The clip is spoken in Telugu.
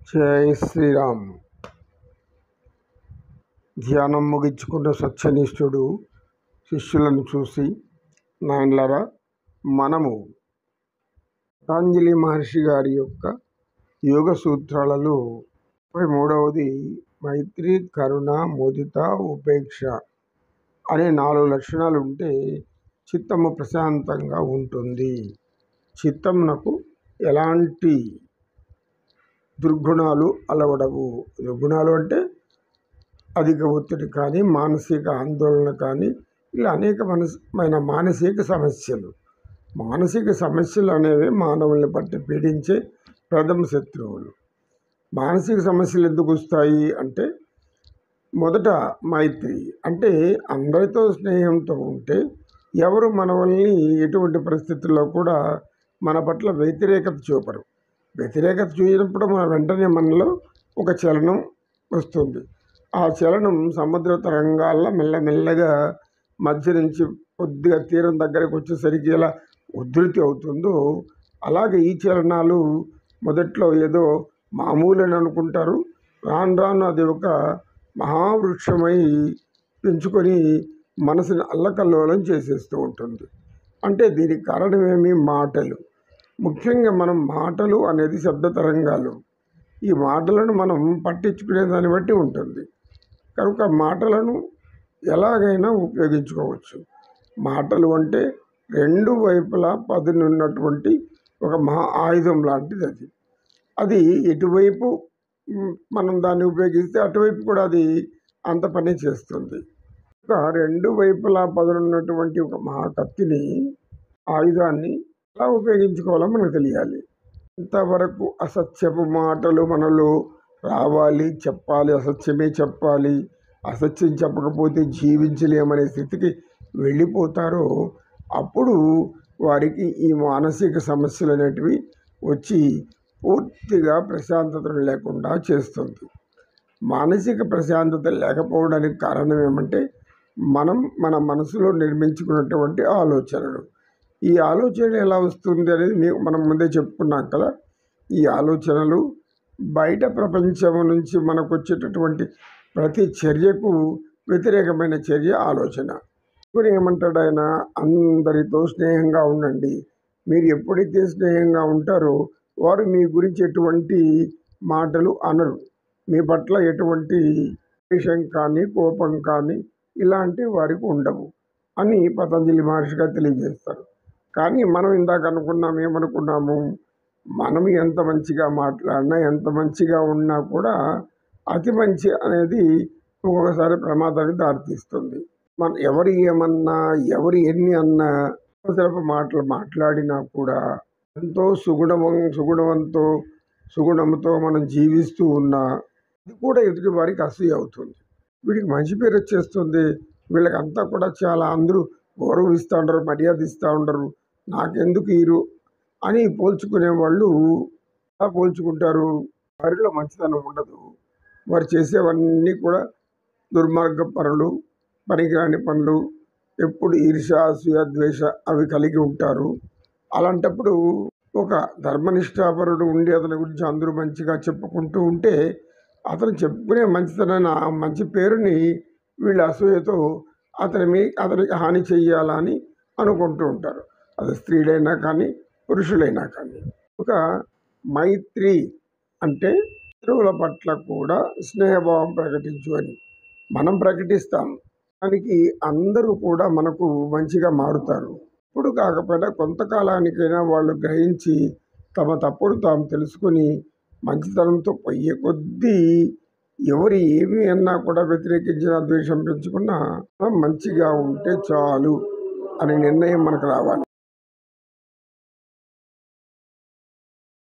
జై శ్రీరామ్. ధ్యానం ముగించుకున్న సత్యనిష్ఠుడు శిష్యులను చూసి, నాయనలారా, మనము పతంజలి మహర్షి గారి యొక్క యోగ సూత్రాలలో 33వది మైత్రి, కరుణ, ముదిత, ఉపేక్ష అనే 4 లక్షణాలు ఉంటే చిత్తము ప్రశాంతంగా ఉంటుంది. చిత్తమునకు ఎలాంటి దుర్గుణాలు అలవడవు. దుర్గుణాలు అంటే అధిక ఒత్తిడి కానీ, మానసిక ఆందోళన కానీ, ఇలా అనేకమైన మానసిక సమస్యలు. మానసిక సమస్యలు అనేవి మానవుల్ని పట్టి పీడించే ప్రథమ శత్రువులు. మానసిక సమస్యలు ఎందుకు వస్తాయి అంటే, మొదట మైత్రి అంటే అందరితో స్నేహంతో ఉంటే ఎవరు మనల్ని ఎటువంటి పరిస్థితుల్లో కూడా మన పట్ల వ్యతిరేకత చూపరు. వ్యతిరేకత చూసినప్పుడు వెంటనే మనలో ఒక చలనం వస్తుంది. ఆ చలనం సముద్ర తరంగాల్లో మెల్లమెల్లగా మధ్య నుంచి కొద్దిగా తీరం దగ్గరకు వచ్చేసరికి ఎలా ఉధృతి అవుతుందో, అలాగే ఈ చలనాలు మొదట్లో ఏదో మామూలని అనుకుంటారు. రాను రాను అది ఒక మహావృక్షమై పెంచుకొని మనసుని అల్లకల్లోలం చేసేస్తూ ఉంటుంది. అంటే దీనికి కారణమేమి? మాటలు. ముఖ్యంగా మనం మాటలు అనేది శబ్ద తరంగాలు. ఈ మాటలను మనం పట్టించుకునే దాన్ని బట్టి ఉంటుంది. కనుక మాటలను ఎలాగైనా ఉపయోగించుకోవచ్చు. మాటలు అంటే 2 వైపులా పదునున్నటువంటి ఒక మహా ఆయుధం లాంటిది. అది ఎటువైపు మనం దాన్ని ఉపయోగిస్తే అటువైపు కూడా అది అంత పని చేస్తుంది. ఒక 2 వైపులా పదునున్నటువంటి ఒక మహా కత్తిని, ఆయుధాన్ని ఎలా ఉపయోగించుకోవాలో మనకు తెలియాలి. ఇంతవరకు అసత్యపు మాటలు మనలో రావాలి, చెప్పాలి, అసత్యమే చెప్పాలి, అసత్యం చెప్పకపోతే జీవించలేమనే స్థితికి వెళ్ళిపోతారో అప్పుడు వారికి ఈ మానసిక సమస్యలు అనేటివి వచ్చి పూర్తిగా ప్రశాంతతను లేకుండా చేస్తుంది. మానసిక ప్రశాంతత లేకపోవడానికి కారణం ఏమంటే, మనం మన మనసులో నిర్మించుకున్నటువంటి ఆలోచనలు. ఈ ఆలోచనలు ఎలా వస్తుంది అనేది మనం ముందే చెప్పుకున్నాం కదా. ఈ ఆలోచనలు బయట ప్రపంచం నుంచి మనకు వచ్చేటటువంటి ప్రతి చర్యకు వ్యతిరేకమైన చర్య ఆలోచన. ఇప్పుడు ఏమంటాడు ఆయన? అందరితో స్నేహంగా ఉండండి. మీరు ఎప్పుడైతే స్నేహంగా ఉంటారో వారు మీ గురించి ఎటువంటి మాటలు అనరు. మీ పట్ల ఎటువంటి ద్వేషం కానీ, కోపం కానీ ఇలాంటివి వారికి ఉండవు అని పతంజలి మహర్షి గారు తెలియజేస్తారు. కానీ మనం ఇందాక ఏమనుకున్నాము? మనం ఎంత మంచిగా మాట్లాడినా, ఎంత మంచిగా ఉన్నా కూడా అతి మంచి అనేది ఒక్కొక్కసారి ప్రమాదానికి దారితీస్తుంది. ఎవరు ఏమన్నా, ఎవరు ఎన్ని అన్నా, అవసరపు మాటలు మాట్లాడినా కూడా ఎంతో సుగుణంతో మనం జీవిస్తూ ఉన్నా అది కూడా ఎదుటి వారికి అసూయ అవుతుంది. వీడికి మంచి పేరు వచ్చేస్తుంది, వీళ్ళకి అంతా కూడా చాలా అందరూ గౌరవిస్తూ ఉండరు, మర్యాద ఇస్తూ ఉండరు, నాకెందుకు ఈరు అని పోల్చుకునే వాళ్ళు ఎలా పోల్చుకుంటారు? వారిలో మంచితనం ఉండదు. వారు చేసేవన్నీ కూడా దుర్మార్గ పనులు, పనికిరాని పనులు, ఎప్పుడు ఈర్ష, అసూయ, ద్వేష అవి కలిగి ఉంటారు. అలాంటప్పుడు ఒక ధర్మనిష్టాపరుడు ఉండి అతని గురించి అందరూ మంచిగా చెప్పుకుంటూ ఉంటే అతను చెప్పుకునే మంచితనాన్ని, ఆ మంచి పేరుని వీళ్ళ అసూయతో అతనికి హాని చెయ్యాలని అనుకుంటూ ఉంటారు. అది స్త్రీలైనా కానీ, పురుషులైనా కానీ. ఒక మైత్రి అంటే శత్రువుల పట్ల కూడా స్నేహభావం ప్రకటించు అని మనం ప్రకటిస్తాం. దానికి అందరూ కూడా మనకు మంచిగా మారుతారు. ఇప్పుడు కాకపోయినా కొంతకాలానికైనా వాళ్ళు గ్రహించి తమ తప్పుడు తాము తెలుసుకొని మంచితనంతో పోయే కొద్దీ ఎవరు ఏమి అన్నా కూడా వ్యతిరేకించిన, ద్వేషం పెంచుకున్నా మంచిగా ఉంటే చాలు అనే నిర్ణయం మనకు రావాలి.